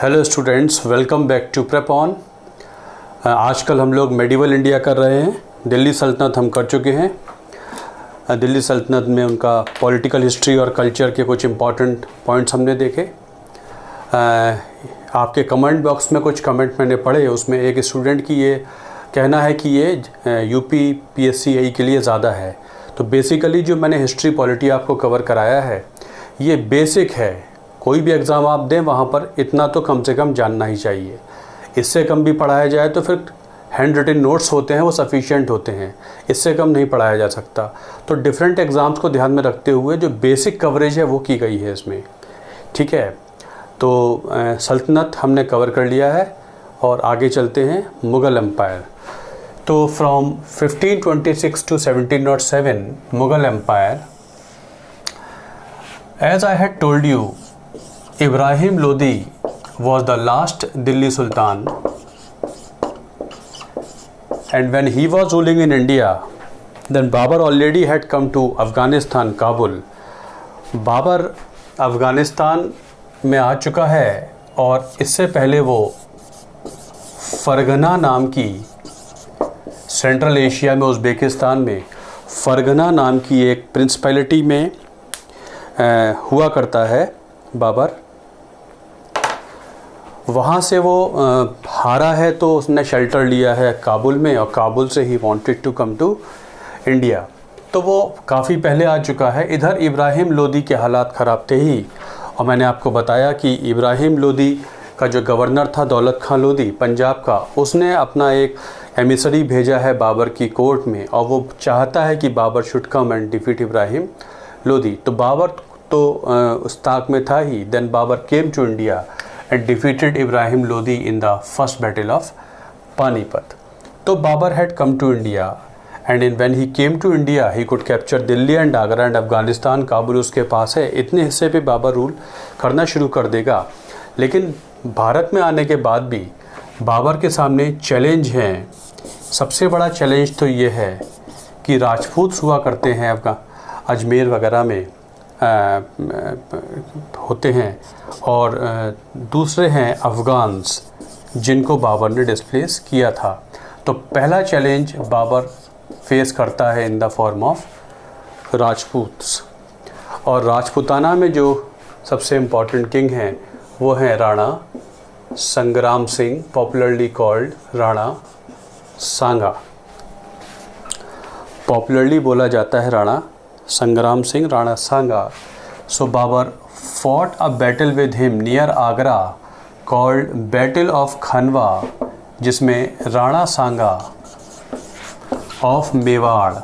Hello students, welcome back to Prep On. आजकल हम लोग मेडिवल इंडिया कर रहे हैं। दिल्ली सल्तनत हम कर चुके हैं। दिल्ली सल्तनत में उनका पॉलिटिकल हिस्ट्री और कल्चर के कुछ इम्पॉर्टेंट पॉइंट्स हमने देखे। आपके कमेंट बॉक्स में कुछ कमेंट मैंने पढ़े, उसमें एक स्टूडेंट की ये कहना है कि ये यूपी पीएससी एई के लिए ज़्यादा है। तो बेसिकली जो मैंने हिस्ट्री पॉलिटी आपको कवर कराया है ये बेसिक है। कोई भी एग्ज़ाम आप दें वहाँ पर इतना तो कम से कम जानना ही चाहिए। इससे कम भी पढ़ाया जाए तो फिर हैंड रिटन नोट्स होते हैं वो सफिशिएंट होते हैं, इससे कम नहीं पढ़ाया जा सकता। तो डिफरेंट एग्ज़ाम्स को ध्यान में रखते हुए जो बेसिक कवरेज है वो की गई है इसमें, ठीक है। तो सल्तनत हमने कवर कर लिया है और आगे चलते हैं मुग़ल एम्पायर। तो from 1526 to 1707 Mughal empire, as I had told you, Ibrahim Lodi was the last Delhi Sultan, and when he was ruling in India, then Babur already had come to Afghanistan, Kabul. Babur Afghanistan में आ चुका है और इससे पहले वो फ़रगना नाम की, सेंट्रल एशिया में उज़्बेकिस्तान में फ़रगना नाम की एक प्रिंसिपैलिटी में हुआ करता है बाबर। वहाँ से वो हारा है तो उसने शेल्टर लिया है काबुल में, और काबुल से ही wanted to come to India. तो वो काफ़ी पहले आ चुका है। इधर इब्राहिम लोदी के हालात ख़राब थे ही, और मैंने आपको बताया कि इब्राहिम लोदी का जो गवर्नर था दौलत खां लोदी पंजाब का, उसने अपना एक एमिसरी भेजा है बाबर की कोर्ट में, और वो चाहता है कि Babur should come and defeat Ibrahim Lodi. तो बाबर तो उस ताक में था ही। Then Babur came to India and defeated Ibrahim Lodi in the first battle of Panipat. तो Babur had come to India, and when he came to India he could capture Delhi and Agra and Afghanistan. Kabul उसके पास है, इतने हिस्से पे Babar rule करना शुरू कर देगा। लेकिन भारत में आने के बाद भी बाबर के सामने चैलेंज हैं। सबसे बड़ा चैलेंज तो ये है कि राजपूत हुआ करते हैं अजमेर वगैरह में होते हैं, और दूसरे हैं अफ़गान्स जिनको बाबर ने डिस्प्लेस किया था। तो पहला चैलेंज बाबर फेस करता है इन द फॉर्म ऑफ राजपूत्स। और राजपूताना में जो सबसे इम्पॉर्टेंट किंग हैं वो हैं राणा संग्राम सिंह, पॉपुलरली कॉल्ड राणा सांगा। पॉपुलरली बोला जाता है राणा संग्राम सिंह, राणा सांगा। So Babur fought a battle with him near Agra called Battle of Khanwa, जिसमें राणा सांगा of Mewar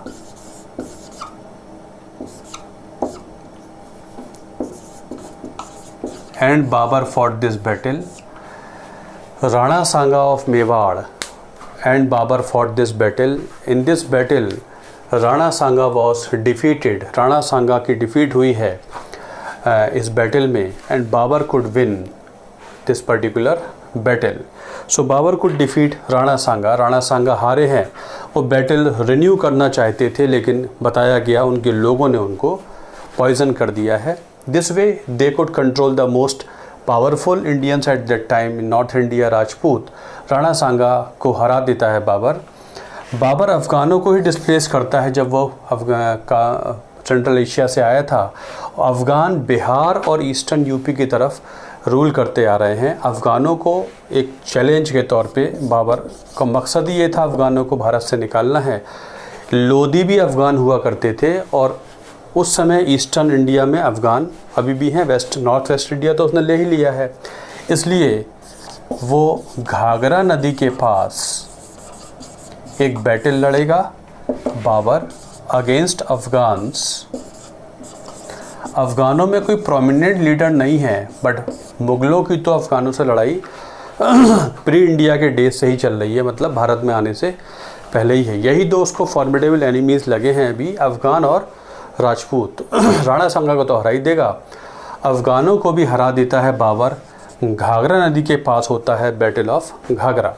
and Babur fought this battle. Rana Sanga of Mewar and Babur fought this battle. In this battle Rana Sanga was defeated. Rana Sanga की defeat हुई है इस battle में, and Babur could win this particular battle. So Babur could defeat Rana Sanga. Rana Sanga हारे हैं। वो battle renew करना चाहते थे, लेकिन बताया गया उनके लोगों ने उनको पॉइजन कर दिया है। This way they could control the most powerful Indians at that time in north India, Rajput. Rana Sanga को हरा देता है बाबर। बाबर अफ़गानों को ही डिस्प्लेस करता है। जब वो सेंट्रल एशिया से आया था, अफ़गान बिहार और ईस्टर्न यूपी की तरफ रूल करते आ रहे हैं। अफ़गानों को एक चैलेंज के तौर पे बाबर का मकसद ये था, अफ़गानों को भारत से निकालना है। लोदी भी अफ़गान हुआ करते थे, और उस समय ईस्टर्न इंडिया में अफ़गान अभी भी हैं। नॉर्थ वेस्ट इंडिया तो उसने ले ही लिया है, इसलिए वो घाघरा नदी के पास एक बैटल लड़ेगा बाबर अगेंस्ट अफ़गान्स। अफ़गानों में कोई प्रोमिनेंट लीडर नहीं है, बट मुग़लों की तो अफ़गानों से लड़ाई प्री इंडिया के डेज से ही चल रही है, मतलब भारत में आने से पहले ही है। यही दो उसको फॉर्मिडेबल एनिमीज़ लगे हैं अभी, अफ़गान और राजपूत। राणा सांगा को तो हरा ही देगा, अफ़गानों को भी हरा देता है बाबर। घाघरा नदी के पास होता है बैटल ऑफ घाघरा।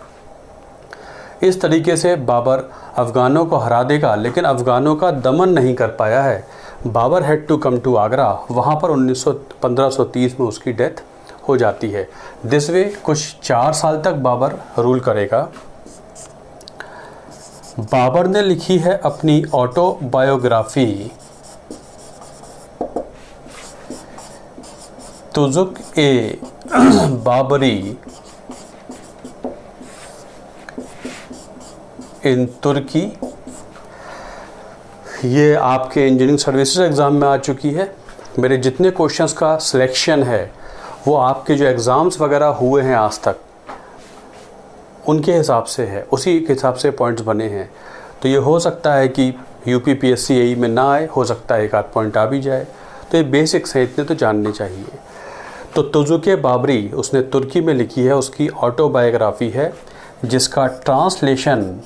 इस तरीके से बाबर अफ़गानों को हरा देगा, लेकिन अफ़गानों का दमन नहीं कर पाया है। Babur had to come to Agra. वहाँ पर 1530 में उसकी डेथ हो जाती है। दिस वे कुछ 4 साल तक बाबर रूल करेगा। बाबर ने लिखी है अपनी ऑटोबायोग्राफी तुजुक ए बाबरी इन तुर्की। ये आपके इंजीनियरिंग सर्विसेज एग्ज़ाम में आ चुकी है। मेरे जितने क्वेश्चंस का सिलेक्शन है वो आपके जो एग्ज़ाम्स वगैरह हुए हैं आज तक उनके हिसाब से है, उसी के हिसाब से पॉइंट्स बने हैं। तो ये हो सकता है कि यूपीपीएससी एई में ना आए, हो सकता है एक आध पॉइंट आ भी जाए। तो ये बेसिक्स हैं, इतने तो जानने चाहिए। तो तुजुके बाबरी उसने तुर्की में लिखी है, उसकी ऑटोबायोग्राफी है जिसका translation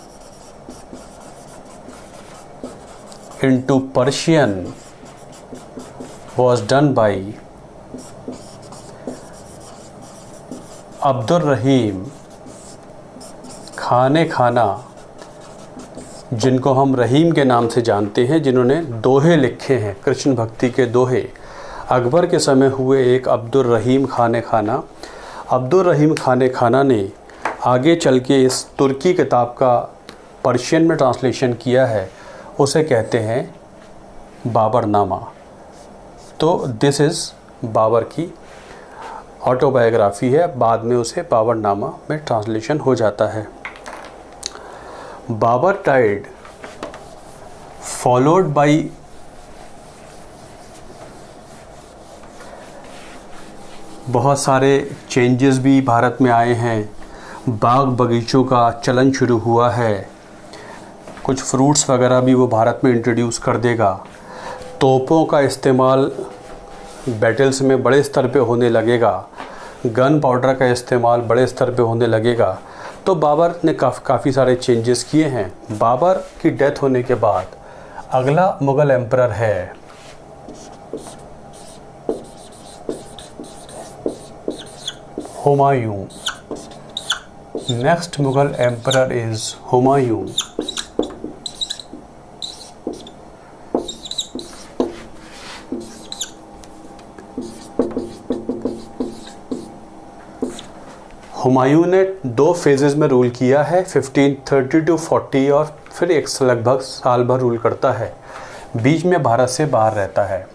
into Persian was done by Abdul Rahim Khane Khana, जिनको हम रहीम के नाम से जानते हैं, जिन्होंने दोहे लिखे हैं, कृष्ण भक्ति के दोहे। अकबर के समय हुए एक अब्दुल रहीम खाने खाना। अब्दुल रहीम खाने खाना ने आगे चल के इस तुर्की किताब का पर्शियन में ट्रांसलेशन किया है, उसे कहते हैं बाबरनामा। तो दिस इज़ बाबर की ऑटोबायोग्राफी है, बाद में उसे बाबरनामा में ट्रांसलेशन हो जाता है। बाबर डाइड फॉलोड बाई बहुत सारे चेंजेस भी भारत में आए हैं। बाग बगीचों का चलन शुरू हुआ है, कुछ फ्रूट्स वगैरह भी वो भारत में इंट्रोड्यूस कर देगा। तोपों का इस्तेमाल बैटल्स में बड़े स्तर पे होने लगेगा, गन पाउडर का इस्तेमाल बड़े स्तर पे होने लगेगा। तो बाबर ने काफ़ी सारे चेंजेस किए हैं। बाबर की डेथ होने के बाद अगला मुग़ल एम्परर है Humayun. Next Mughal emperor is Humayun. Humayun ने 2 फेजेस में रूल किया है, 1530 to 40, और फिर एक लगभग साल भर रूल करता है। बीच में भारत से बाहर रहता है।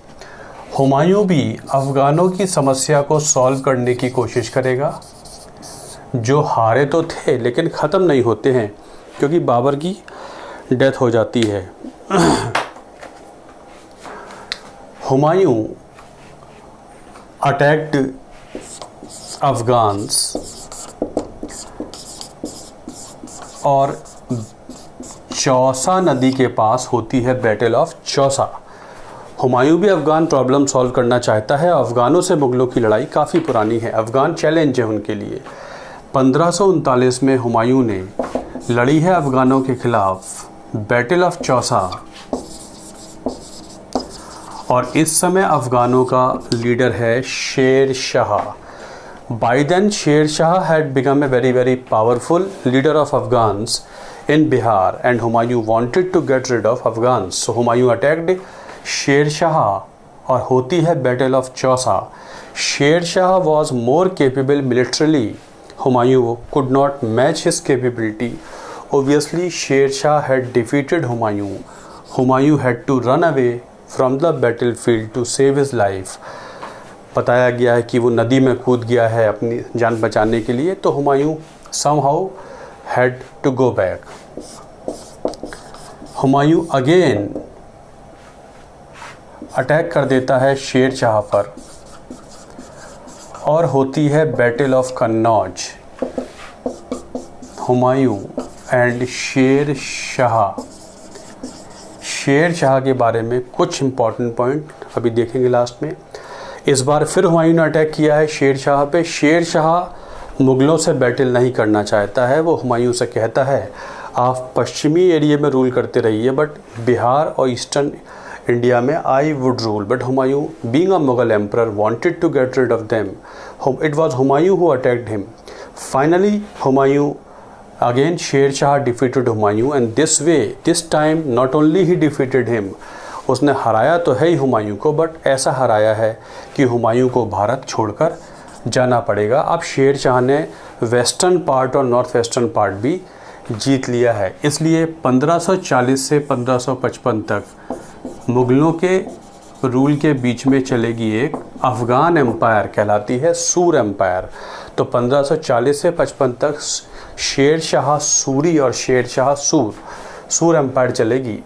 हुमायूं भी अफ़गानों की समस्या को सॉल्व करने की कोशिश करेगा, जो हारे तो थे लेकिन ख़त्म नहीं होते हैं क्योंकि बाबर की डेथ हो जाती है। हुमायूं अटैक्ड अफ़गान्स और चौसा नदी के पास होती है बैटल ऑफ चौसा। हुमायूं भी अफ़गान प्रॉब्लम सॉल्व करना चाहता है। अफ़गानों से मुग़लों की लड़ाई काफ़ी पुरानी है, अफ़गान चैलेंज है उनके लिए। 1539 में हुमायूं ने लड़ी है अफ़गानों के ख़िलाफ़ बैटल ऑफ चौसा, और इस समय अफ़गानों का लीडर है Sher Shah. By then, Sher Shah had become a very powerful leader of Afghans in Bihar, and Humayun wanted to get rid of Afghans. So Humayun attacked Sher Shah और होती है Battle of Chausa. Sher Shah was more capable militarily. Humayun could not match his capability. Obviously, Sher Shah had defeated Humayun. Humayun had to run away from the battlefield to save his life. बताया गया है कि वो नदी में कूद गया है अपनी जान बचाने के लिए। तो Humayun somehow had to go back. Humayun again attack कर देता है शेर शाह पर और होती है battle of Kannauj. Humayun and Sher Shah. Sher Shah के बारे में कुछ इम्पॉर्टेंट पॉइंट अभी देखेंगे लास्ट में। इस बार फिर हुमायूं ने अटैक किया है शेर शाह पे। शेर शाह मुग़लों से बैटल नहीं करना चाहता है। वो हुमायूं से कहता है आप पश्चिमी एरिया में रूल करते रहिए, बट बिहार और ईस्टर्न इंडिया में I would rule. But Humayun being a Mughal emperor wanted to get rid of them. It was Humayun who attacked him. Finally Humayun again Sher Shah defeated Humayun, and this time not only he defeated him, उसने हराया तो है ही हुमायूं को, but ऐसा हराया है कि हुमायूं को भारत छोड़कर जाना पड़ेगा। अब शेर शाह ने वेस्टर्न पार्ट और नॉर्थ वेस्टर्न पार्ट भी जीत लिया है। इसलिए 1540 से 1555 तक मुग़लों के रूल के बीच में चलेगी एक अफ़गान एम्पायर, कहलाती है सूर एम्पायर। तो 1540 से 55 तक शेर शाह सूरी और शेर शाह सूर एम्पायर चलेगी।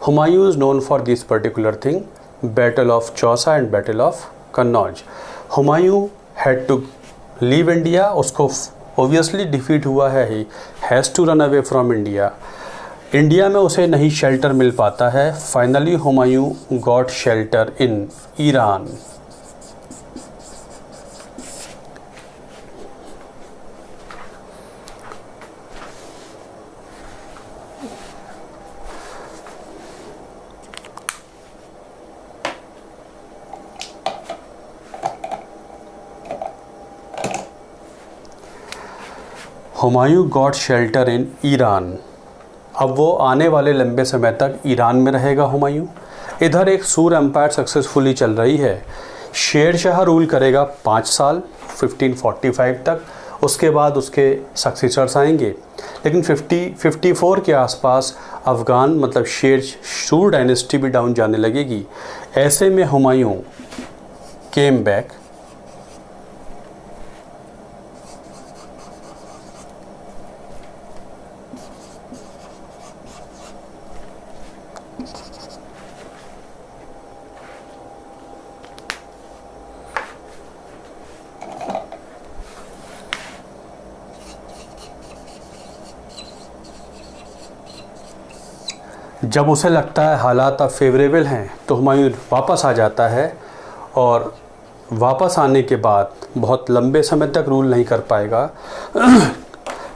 Humayun is known for this particular thing, battle of Chausa and battle of Kannauj. Humayun had to leave India, उसको ओबियसली डिफीट हुआ है, he has to run away from India. India में उसे नहीं शेल्टर मिल पाता है। Finally Humayun got shelter in Iran. Humayun got shelter in Iran. अब वो आने वाले लंबे समय तक ईरान में रहेगा हुमायूं। इधर एक सूर एम्पायर सक्सेसफुली चल रही है। शेर शाह रूल करेगा 5 साल 1545 तक, उसके बाद उसके सक्सेसर्स आएंगे। लेकिन 54 के आसपास अफ़गान मतलब सूर डायनेस्टी भी डाउन जाने लगेगी। ऐसे में हुमायूं केम बैक। जब उसे लगता है हालात अब फेवरेबल हैं तो हुमायूं वापस आ जाता है, और वापस आने के बाद बहुत लंबे समय तक रूल नहीं कर पाएगा।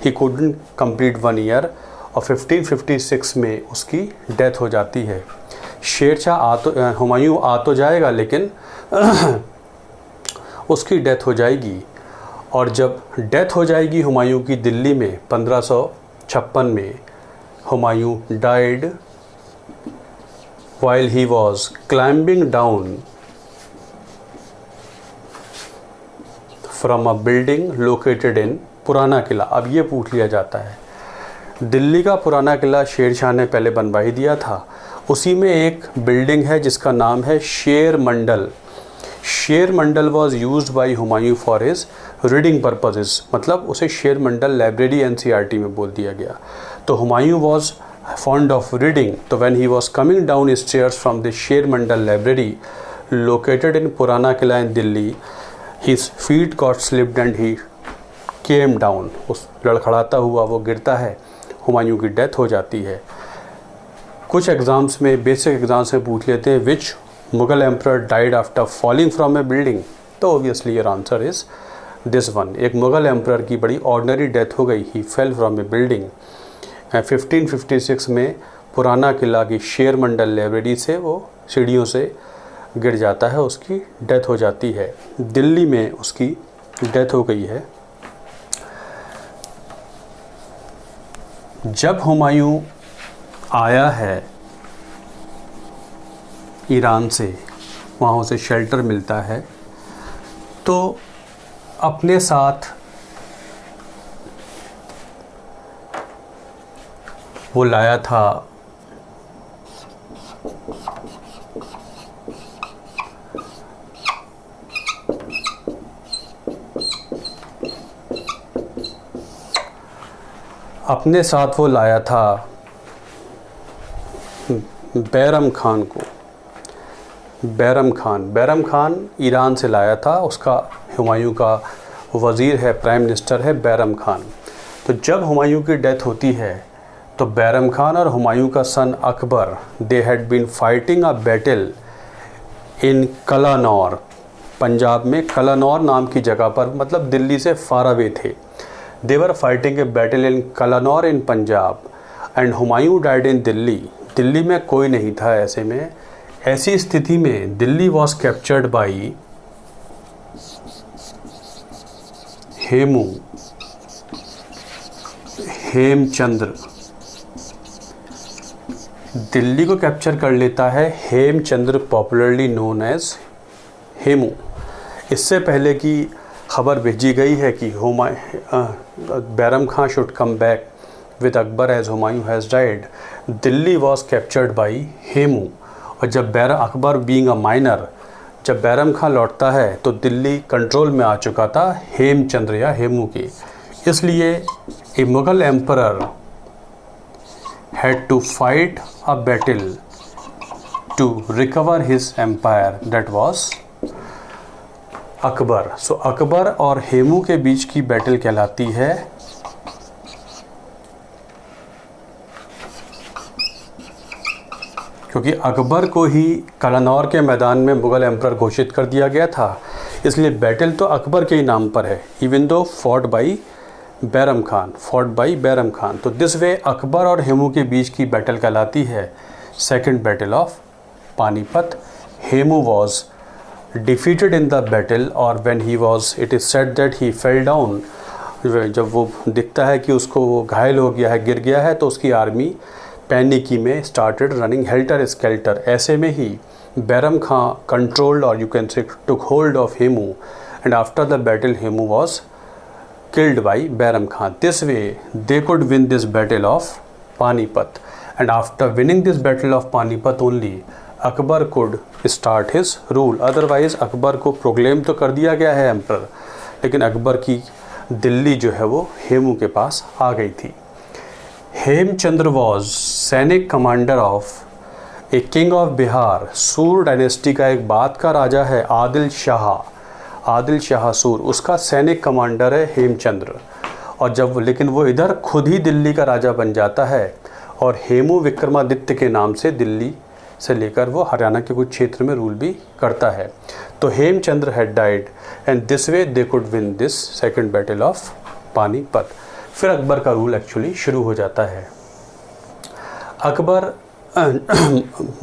ही कुडंट कंप्लीट 1 ईयर, और 1556 में उसकी डेथ हो जाती है। शेर शाह हुमायूं आ तो जाएगा, लेकिन उसकी डेथ हो जाएगी। और जब डेथ हो जाएगी हुमायूं की दिल्ली में 1556 में, Humayun died while he was climbing down from a building located in पुराना किला। अब ये पूछ लिया जाता है, दिल्ली का पुराना किला शेर शाह ने पहले बनवा ही दिया था। उसी में एक बिल्डिंग है जिसका नाम है Sher Mandal. Sher Mandal was used by Humayun for his reading purposes, मतलब उसे शेर मंडल लाइब्रेरी NCERT में बोल दिया गया। तो Humayun was fond of reading, so when he was coming down stairs from the Sher Mandal library located in Purana Kila in Delhi, his feet got slipped and he came down। उस लड़खड़ाता हुआ वो गिरता है, हुमायूं की डेथ हो जाती है। कुछ एग्ज़ाम्स में, बेसिक एग्ज़ाम्स में पूछ लेते हैं which Mughal emperor died after falling from a building, तो obviously your answer is this one. एक मुगल एम्परर की बड़ी ऑर्डिनरी डेथ हो गई, he fell from a building. 1556 में पुराना किला की शेर मंडल लाइब्रेरी से वो सीढ़ियों से गिर जाता है, उसकी डेथ हो जाती है। दिल्ली में उसकी डेथ हो गई है। जब हुमायूं आया है ईरान से, वहाँ उसे शेल्टर मिलता है, तो अपने साथ वो लाया था बैरम खान को। बैरम खान ईरान से लाया था, उसका हुमायूं का वज़ीर है, प्राइम मिनिस्टर है बैरम खान। तो जब हुमायूं की डेथ होती है तो बैरम खान और हुमायूं का son Akbar, they had been fighting a battle in Kalanaur, Punjab में कलानौर नाम की जगह पर, मतलब दिल्ली से फार अवे थे। They were fighting a battle in Kalanaur in Punjab and Humayun died in Delhi. Delhi में कोई नहीं था। ऐसी स्थिति में Delhi was captured by Hemchandra. Delhi को कैप्चर कर लेता है Hemchandra, popularly known as Hemu. इससे पहले की खबर भेजी गई है कि Bairam Khan should come back with Akbar as Humayun has died, Delhi was captured by Hemu. और जब अकबर बीइंग अ माइनर, जब बैरम खां लौटता है तो दिल्ली कंट्रोल में आ चुका था हेमचंद्र या हेमू की। इसलिए a Mughal emperor had to fight a battle to recover his empire, that was Akbar. So Akbar और हेमू के बीच की बैटल कहलाती है क्योंकि अकबर को ही कलानौर के मैदान में मुग़ल एम्परर घोषित कर दिया गया था, इसलिए बैटल तो अकबर के ही नाम पर है, even though fought by Bairam Khan. तो दिस वे अकबर और हेमू के बीच की बैटल कहलाती है second battle of Panipat. Hemu was defeated in the battle, और when he was, it is said that he fell down. जब वो दिखता है कि उसको वो घायल हो गया है, गिर गया है, तो उसकी आर्मी पैनिकी में स्टार्टेड रनिंग हेल्टर स्केल्टर। ऐसे में ही बैरम खां कंट्रोल्ड, और यू कैन से टुक hold of Hemu, and after the battle Hemu was killed by Bairam Khan. This way they could win this battle of Panipat, and after winning this battle of Panipat only Akbar could start his rule. Otherwise Akbar को proclaim तो कर दिया गया है emperor, लेकिन अकबर की दिल्ली जो है वो हेमू के पास आ गई थी। हेमचंद्र वॉज सैनिक commander of a king of Bihar. सूर डायनेस्टी का एक बाद का राजा है आदिल शाह सूर, उसका सैनिक कमांडर है हेमचंद्र। और जब लेकिन वो इधर खुद ही दिल्ली का राजा बन जाता है, और हेमू विक्रमादित्य के नाम से दिल्ली से लेकर वो हरियाणा के कुछ क्षेत्र में रूल भी करता है। तो Hemchandra had died, and this way they could win this second battle of Panipat. फिर अकबर का रूल एक्चुअली शुरू हो जाता है। Akbar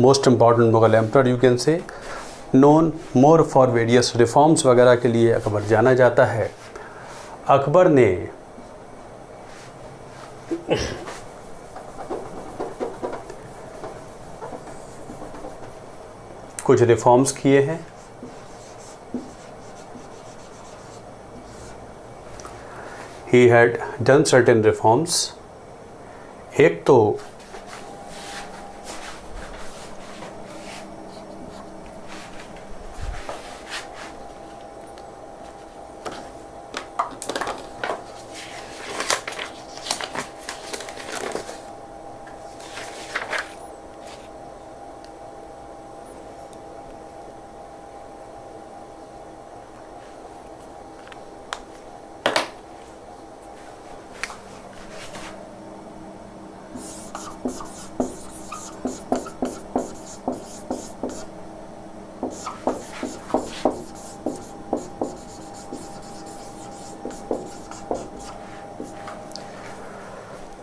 most important Mughal emperor, you can say, known more for various reforms वगैरह के लिए अकबर जाना जाता है। अकबर ने कुछ रिफॉर्म्स किए हैं। He had done certain reforms. एक तो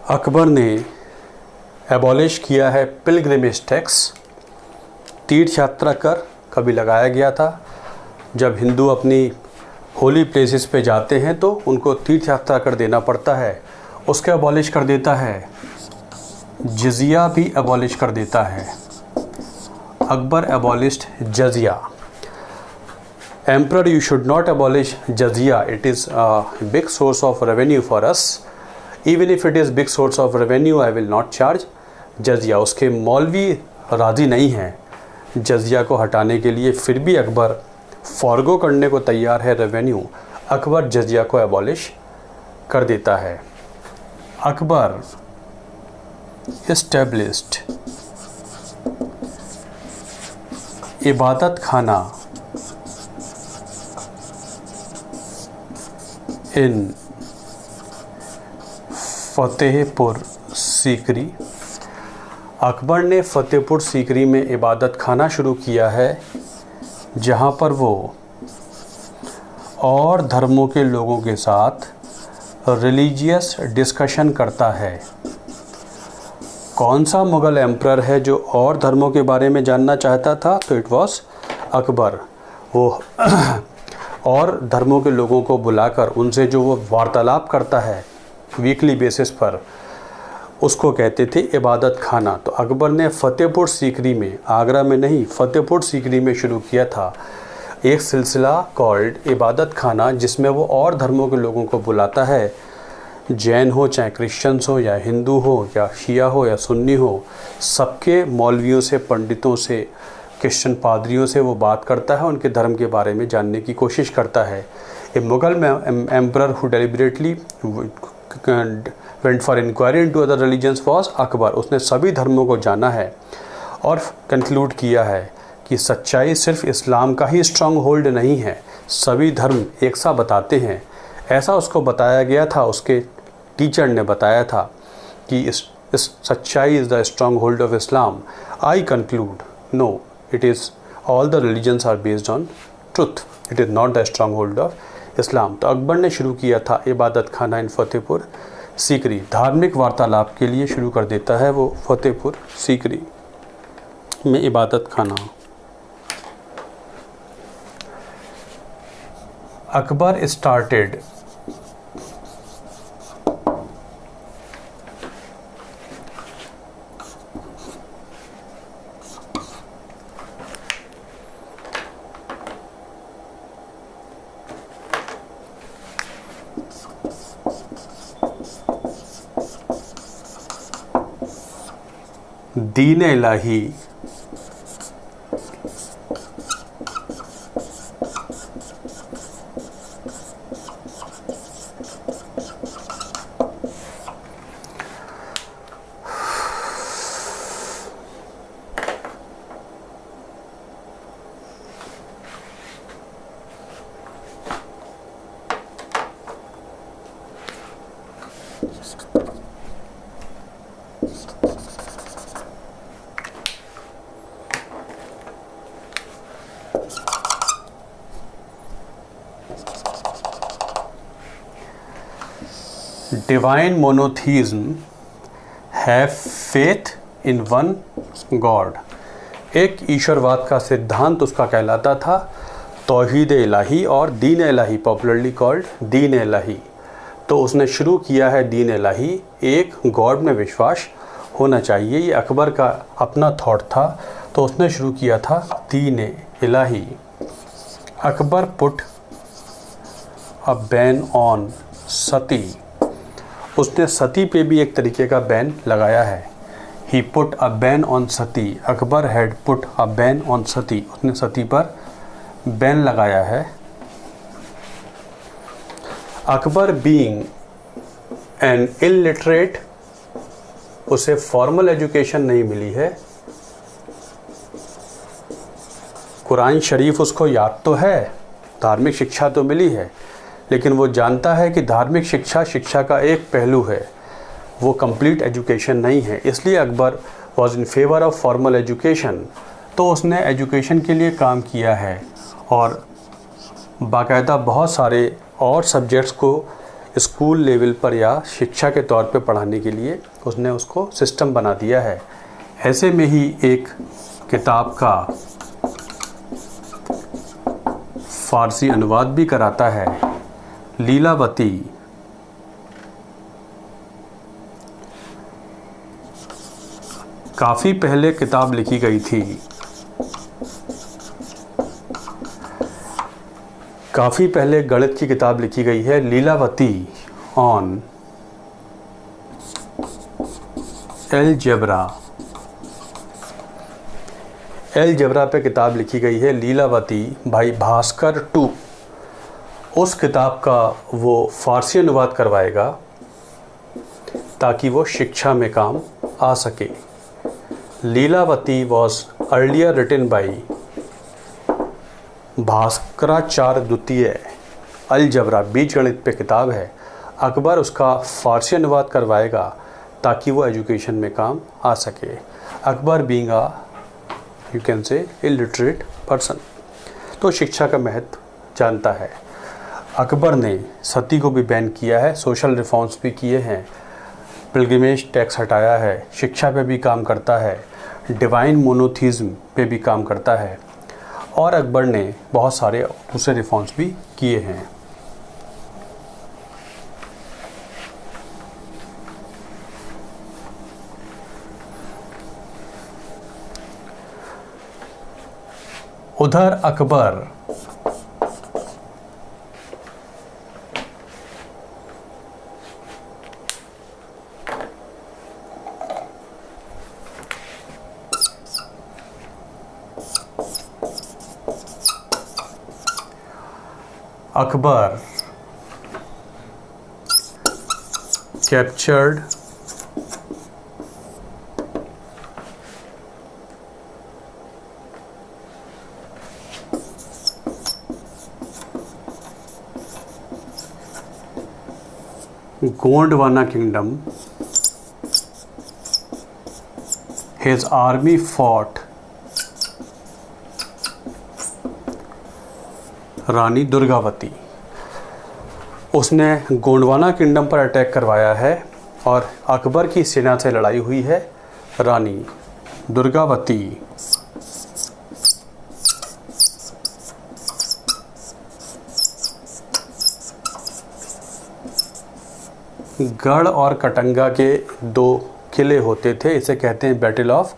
अकबर ने एबॉलिश किया है पिलग्रिमेज टैक्स। तीर्थ यात्रा कर कभी लगाया गया था, जब हिंदू अपनी होली प्लेसेस पे जाते हैं तो उनको तीर्थ यात्रा कर देना पड़ता है, उसके एबॉलिश कर देता है। जजिया भी एबॉलिश कर देता है। Akbar abolished jizya. Emperor, you should not abolish jizya, it is big source of revenue for us. Even if it is big source of revenue, I will not charge जजिया। उसके मौलवी राज़ी नहीं हैं जजिया को हटाने के लिए, फिर भी अकबर फॉरगो करने को तैयार है रेवेन्यू। अकबर जजिया को एबॉलिश कर देता है। अकबर एस्टेब्लिश्ड इबादत खाना इन फतेहपुर सीकरी। अकबर ने फतेहपुर सीकरी में इबादत खाना शुरू किया है, जहाँ पर वो और धर्मों के लोगों के साथ रिलीजियस डिस्कशन करता है। कौन सा मुग़ल एम्परर है जो और धर्मों के बारे में जानना चाहता था? तो इट वॉज अकबर। वो और धर्मों के लोगों को बुलाकर उनसे जो वो वार्तालाप करता है वीकली बेसिस पर, उसको कहते थे इबादत खाना। तो अकबर ने फतेहपुर सीकरी में, आगरा में नहीं, फतेहपुर सीकरी में शुरू किया था एक सिलसिला कॉल्ड इबादत खाना, जिसमें वो और धर्मों के लोगों को बुलाता है, जैन हो चाहे क्रिश्चियंस हो या हिंदू हो या शिया हो या सुन्नी हो, सबके मौलवियों से, पंडितों से, क्रिश्चियन पादरियों से वो बात करता है, उनके धर्म के बारे में जानने की कोशिश करता है। A Mughal emperor who deliberately went for inquiry into other religions was Akbar. उसने सभी धर्मों को जाना है और कंक्लूड किया है कि सच्चाई सिर्फ इस्लाम का ही स्ट्रॉन्ग होल्ड नहीं है, सभी धर्म एक सा बताते हैं। ऐसा उसको बताया गया था, उसके टीचर ने बताया था कि इस सच्चाई is the stronghold of Islam. I conclude no, it is all the religions are based on truth, it is not the stronghold of Islam. तो अकबर ने शुरू किया था इबादत खाना इन फतेहपुर सीकरी। धार्मिक वार्तालाप के लिए शुरू कर देता है वो फतेहपुर सीकरी में इबादत खाना। Akbar started Din Ilahi divine monotheism, have faith in one God. एक ईश्वरवाद का सिद्धांत उसका कहलाता था तौहीद इलाही और दीन इलाही, पॉपुलरली कॉल्ड दीन इलाही। तो उसने शुरू किया है दीन इलाही, एक गॉड में विश्वास होना चाहिए। ये अकबर का अपना थॉट था, तो उसने शुरू किया था Din Ilahi. Akbar put a ban on sati, उसने सती पे भी एक तरीके का बैन लगाया है। He put a ban on sati, Akbar had put a ban on sati, उसने सती पर बैन लगाया है। अकबर बीइंग एन इलिटरेट, उसे फॉर्मल एजुकेशन नहीं मिली है। कुरान शरीफ उसको याद तो है, धार्मिक शिक्षा तो मिली है, लेकिन वो जानता है कि धार्मिक शिक्षा शिक्षा का एक पहलू है, वो कंप्लीट एजुकेशन नहीं है। इसलिए Akbar was in favour of formal education. तो उसने एजुकेशन के लिए काम किया है और बाकायदा बहुत सारे और सब्जेक्ट्स को स्कूल लेवल पर या शिक्षा के तौर पे पढ़ाने के लिए उसने उसको सिस्टम बना दिया है। ऐसे में ही एक किताब का फ़ारसी अनुवाद भी कराता है, लीलावती। काफ़ी पहले किताब लिखी गई थी, काफ़ी पहले गणित की किताब लिखी गई है, लीलावती ऑन अलजेब्रा। अलजेब्रा पे किताब लिखी गई है लीलावती, भाई भास्कर टू। उस किताब का वो फ़ारसी अनुवाद करवाएगा ताकि वो शिक्षा में काम आ सके। Lilavati was earlier written by Bhaskaracharya द्वितीय। अलजबरा बीजगणित पे किताब है, अकबर उसका फ़ारसी अनुवाद करवाएगा ताकि वो एजुकेशन में काम आ सके। Akbar being a you can से इलिटरेट पर्सन, तो शिक्षा का महत्व जानता है। अकबर ने सती को भी बैन किया है, सोशल रिफॉर्म्स भी किए हैं, पिलग्रिमेज टैक्स हटाया है, शिक्षा पे भी काम करता है, डिवाइन मोनोथीज्म पे भी काम करता है, और अकबर ने बहुत सारे दूसरे रिफॉर्म्स भी किए हैं। उधर Akbar captured Gondwana kingdom. His army fought Rani Durgavati. उसने गोंडवाना किंगडम पर अटैक करवाया है और अकबर की सेना से लड़ाई हुई है रानी दुर्गावती. गढ़ और कटंगा के दो किले होते थे, इसे कहते हैं बैटल ऑफ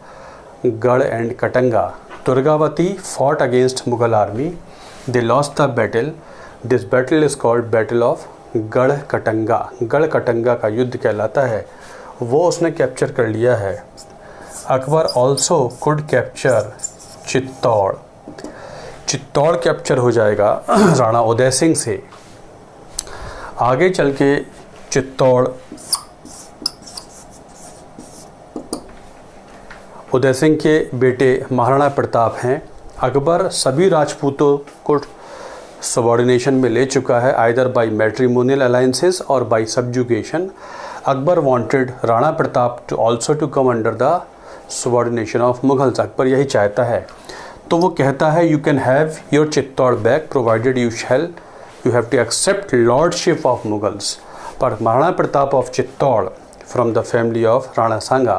गढ़ and Katanga. Durgavati fought against Mughal army. They lost the battle. This battle is called battle of गढ़ कटंगा. गढ़ कटंगा का युद्ध कहलाता है. वो उसने कैप्चर कर लिया है. Akbar also could capture Chittor. Chittor capture हो जाएगा राणा उदय सिंह से. आगे चल के चित्तौड़ उदय सिंह के बेटे महाराणा प्रताप हैं. अकबर सभी राजपूतों को सबॉर्डिनेशन में ले चुका है, आइदर बाय मैट्रिमोनियल अलायंसेस और by subjugation. Akbar wanted Rana Pratap to also to come under the subordination of Mughals. Akbar यही चाहता है. तो वो कहता है you can have your Chittor back provided you have to accept lordship of Mughals. पर Maharana Pratap of Chittor from the family of Rana Sanga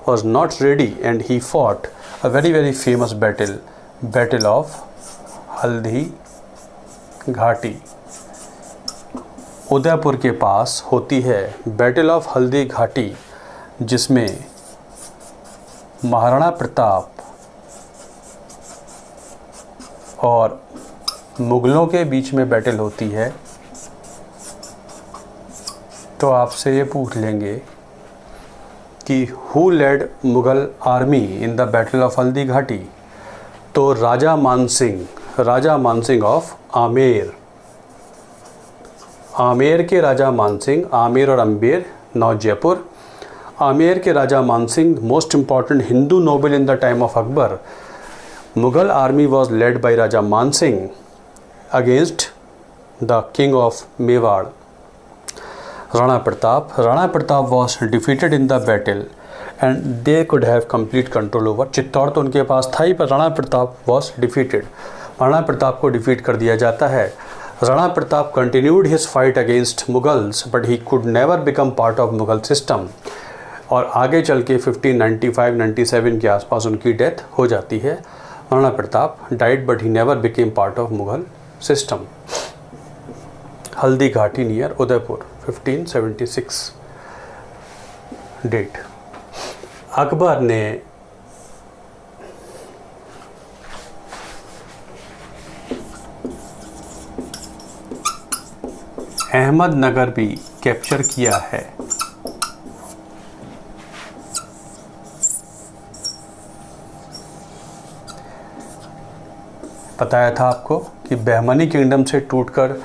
was not ready and he fought a very famous battle of Haldi Ghati. Udaipur के पास होती है बैटल ऑफ हल्दी घाटी, जिसमें महाराणा प्रताप और मुगलों के बीच में बैटल होती है. तो आपसे ये पूछ लेंगे कि who led Mughal army in the battle of Haldi Ghati. तो राजा मानसिंह ऑफ आमेर. आमेर के राजा मानसिंह, आमेर और अम्बेर नौ जयपुर. आमेर के राजा Mansingh most important Hindu noble in the time of Akbar. Mughal army was led by Raja Mansingh against the king of Mewar Rana Pratap was defeated in the battle and they could have complete control over. Chittor तो उनके पास था ही, पर Rana Pratap was defeated. Rana Pratap को defeat कर दिया जाता है. Rana Pratap continued his fight against Mughals but he could never become part of Mughal system. और आगे चल के 1595-97 के आसपास उनकी डेथ हो जाती है. Rana Pratap died but he never became part of Mughal system. Haldi Ghati near Udaipur 1576 date. Akbar ने अहमदनगर भी कैप्चर किया है. बताया था आपको कि बहमनी किंगडम से टूटकर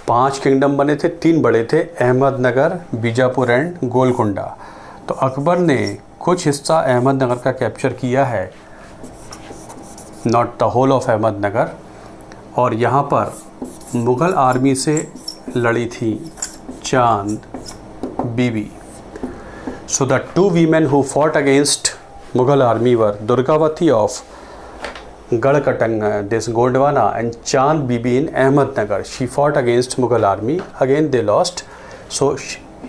5 किंगडम बने थे, 3 बड़े थे, अहमदनगर, बीजापुर एंड गोलकुंडा. तो अकबर ने कुछ हिस्सा अहमदनगर का कैप्चर किया है, not the whole of Ahmednagar. और यहाँ पर मुग़ल आर्मी से लड़ी थी Chand Bibi. So the 2 women who fought against Mughal army were Durgavati of Garhkatanga, this Gondwana, and Chand Bibi in Ahmednagar. She fought against Mughal army. Again they lost. So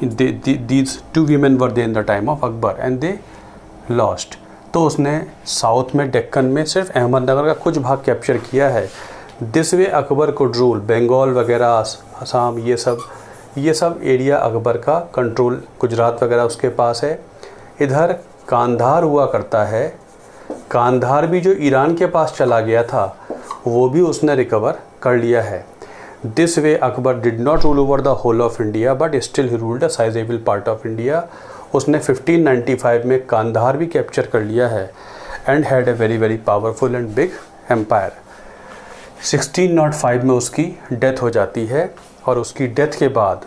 these 2 women were there in the time of Akbar and they lost. तो उसने south में डेक्कन में सिर्फ अहमदनगर का कुछ भाग capture किया है. This way Akbar could rule. Bengal वगैरह, असम, ये सब एरिया अकबर का कंट्रोल, गुजरात वगैरह उसके पास है. इधर कांधार हुआ करता है. कांधार भी जो ईरान के पास चला गया था, वो भी उसने रिकवर कर लिया है। This way Akbar did not rule over the whole of India but still he ruled a sizeable part of India. उसने 1595 में कांधार भी कैप्चर कर लिया है and had a very very powerful and big empire. 1605 में उसकी डेथ हो जाती है और उसकी डेथ के बाद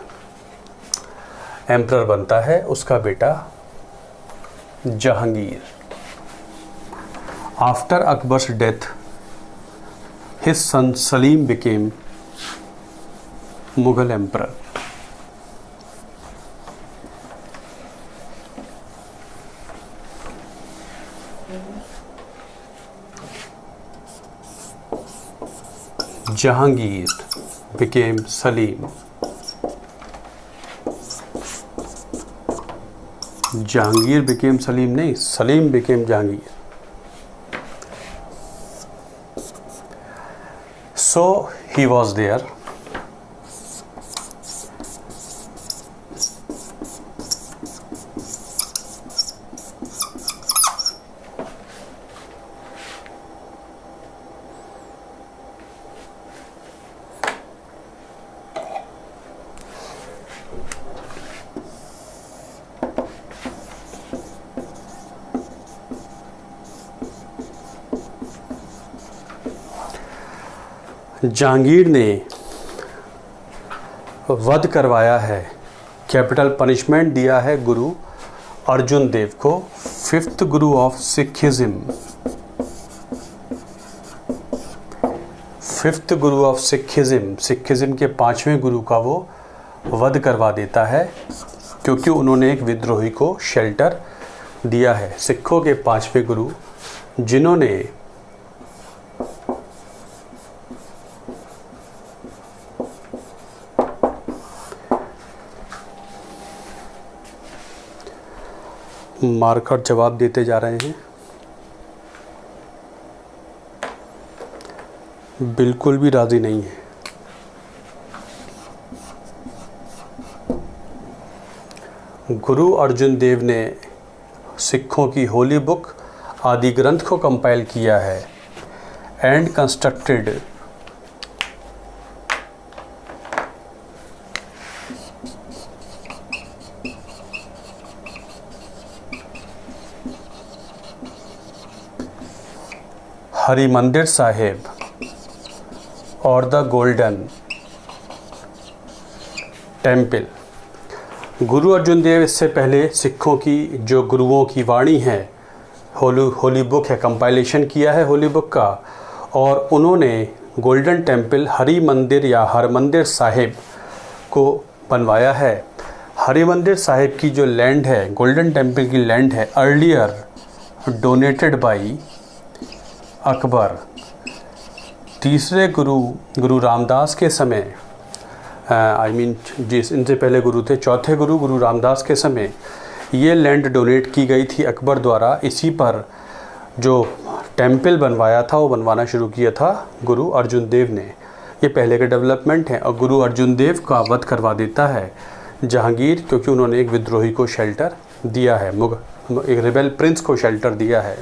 एम्परर बनता है उसका बेटा Jahangir. After Akbar's death his son Salim became Mughal emperor. Jahangir became Salim. Jahangir became Salim नहीं, Salim became Jahangir. So he was there. Jahangir ने वध करवाया है, कैपिटल पनिशमेंट दिया है गुरु अर्जुन देव को, 5th Guru of Sikhism. 5th Guru of Sikhism, Sikhism के 5वें गुरु का वो वध करवा देता है क्योंकि उन्होंने एक विद्रोही को शेल्टर दिया है। सिखों के 5वें गुरु जिन्होंने मार्कर जवाब देते जा रहे हैं, बिल्कुल भी राजी नहीं है। गुरु अर्जुन देव ने सिखों की होली बुक आदि ग्रंथ को कंपाइल किया है एंड कंस्ट्रक्टेड हरिमंदिर साहिब और द गोल्डन टेम्पल। गुरु अर्जुन देव इससे पहले सिखों की जो गुरुओं की वाणी है, होली बुक है, कंपाइलेशन किया है होली बुक का, और उन्होंने गोल्डन टेम्पल हरि मंदिर या हरमंदिर साहिब को बनवाया है। हरि मंदिर साहिब की जो लैंड है, गोल्डन टेम्पल की लैंड है, अर्लियर डोनेटेड बाई अकबर। तीसरे गुरु रामदास के समय, जिस इनसे पहले गुरु थे, चौथे गुरु रामदास के समय ये लैंड डोनेट की गई थी अकबर द्वारा। इसी पर जो टेम्पल बनवाया था वो बनवाना शुरू किया था गुरु अर्जुन देव ने। ये पहले के डेवलपमेंट हैं। और गुरु अर्जुन देव का वध करवा देता है जहांगीर क्योंकि उन्होंने एक विद्रोही को शेल्टर दिया है, एक रिबेल प्रिंस को शेल्टर दिया है।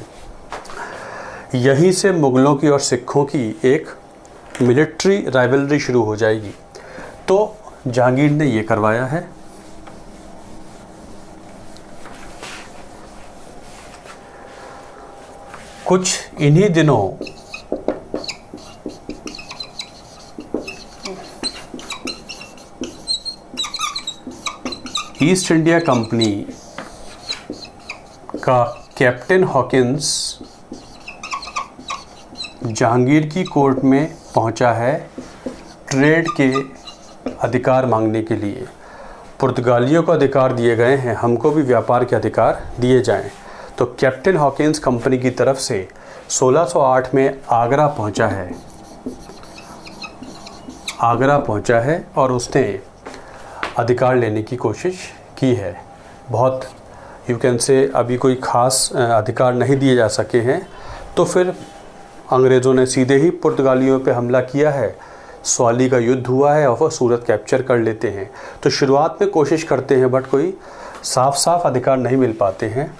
यहीं से मुग़लों की और सिखों की एक मिलिट्री राइवलरी शुरू हो जाएगी। तो जहांगीर ने ये करवाया है। कुछ इन्हीं दिनों ईस्ट इंडिया कंपनी का कैप्टन हॉकिंस जहांगीर की कोर्ट में पहुंचा है ट्रेड के अधिकार मांगने के लिए। पुर्तगालियों को अधिकार दिए गए हैं, हमको भी व्यापार के अधिकार दिए जाएं। तो कैप्टन हॉकिंस कंपनी की तरफ से 1608 में आगरा पहुंचा है और उसने अधिकार लेने की कोशिश की है। बहुत यू कैन से अभी कोई ख़ास अधिकार नहीं दिए जा सके हैं, तो फिर अंग्रेज़ों ने सीधे ही पुर्तगालियों पे हमला किया है। स्वाली का युद्ध हुआ है और वह सूरत कैप्चर कर लेते हैं। तो शुरुआत में कोशिश करते हैं बट कोई साफ अधिकार नहीं मिल पाते हैं।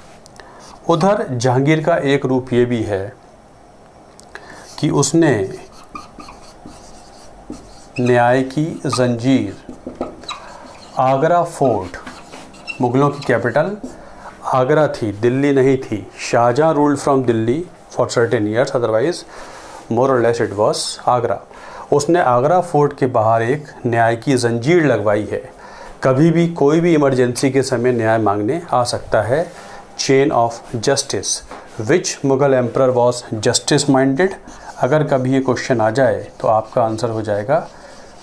उधर जहांगीर का एक रूप ये भी है कि उसने न्याय की जंजीर। आगरा फोर्ट, मुग़लों की कैपिटल आगरा थी, दिल्ली नहीं थी। Shahjahan ruled from Delhi for certain years, otherwise more or less it was Agra. उसने आगरा फोर्ट के बाहर एक न्याय की जंजीर लगवाई है। कभी भी कोई भी इमरजेंसी के समय न्याय मांगने आ सकता है। Chain of justice, which Mughal emperor was justice minded. अगर कभी ये क्वेश्चन आ जाए तो आपका आंसर हो जाएगा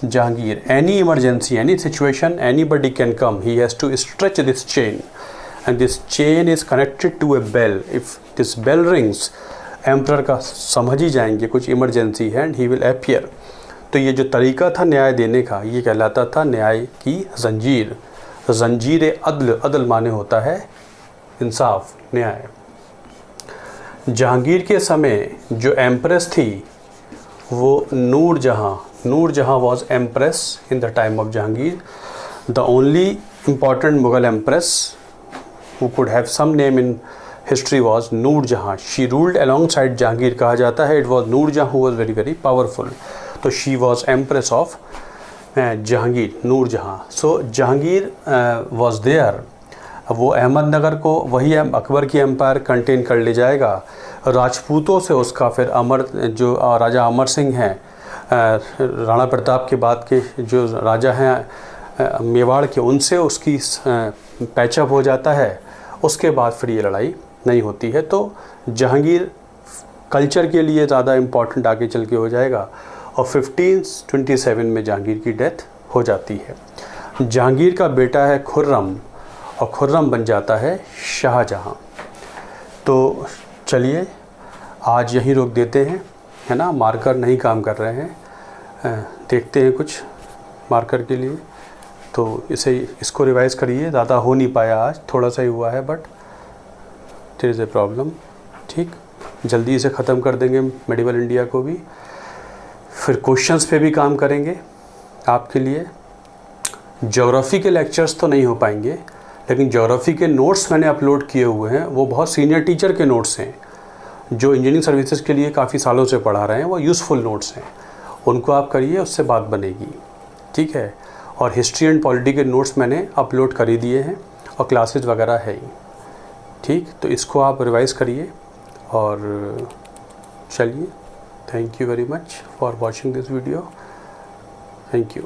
Jahangir. Any emergency, any situation, anybody can come, he has to stretch this chain and this chain is connected to a bell. If this bell rings, emperor का समझ ही जाएंगे कुछ इमरजेंसी है एंड ही विल अपीयर। तो ये जो तरीका था न्याय देने का, ये कहलाता था न्याय की जंजीर। जंजीर अदल, अदल माने होता है इंसाफ, न्याय। जहांगीर के समय जो एम्प्रेस थी वो Nurjahan was empress in the time of Jahangir. The only important Mughal empress who could have some name in history was Noor Jahan. She ruled alongside Jahangir, कहा जाता है it was Noor Jahan who was very very powerful. तो she was empress of Jahangir, Noor Jahan. So Jahangir was there. वो अहमदनगर को वही अकबर की empire contain कर ले जाएगा। राजपूतों से उसका फिर जो राजा अमर सिंह हैं, राणा प्रताप के बाद के जो राजा हैं मेवाड़ के, उनसे उसकी पैचअप हो जाता है। उसके बाद फिर ये लड़ाई नहीं होती है। तो जहांगीर कल्चर के लिए ज़्यादा इम्पॉर्टेंट आगे चल के हो जाएगा और 1527 में जहांगीर की डेथ हो जाती है। जहांगीर का बेटा है खुर्रम और खुर्रम बन जाता है शाहजहाँ। तो चलिए आज यहीं रोक देते हैं, है ना। मार्कर नहीं काम कर रहे हैं, देखते हैं कुछ मार्कर के लिए। तो इसको रिवाइज़ करिए। ज़्यादा हो नहीं पाया आज, थोड़ा सा ही हुआ है, but there is a problem. ठीक, जल्दी से ख़त्म कर देंगे मेडिवल इंडिया को भी। फिर क्वेश्चंस पे भी काम करेंगे आपके लिए। ज्योग्राफी के लेक्चर्स तो नहीं हो पाएंगे, लेकिन ज्योग्राफी के नोट्स मैंने अपलोड किए हुए हैं। वो बहुत सीनियर टीचर के नोट्स हैं जो इंजीनियरिंग सर्विसेज के लिए काफ़ी सालों से पढ़ा रहे हैं। वो यूज़फुल नोट्स हैं, उनको आप करिए, उससे बात बनेगी। ठीक है। और हिस्ट्री एंड पॉलिटी के नोट्स मैंने अपलोड कर ही दिए हैं और क्लासेस वगैरह है ही। ठीक, तो इसको आप रिवाइज़ करिए। और चलिए, thank you very much for watching this video. Thank you.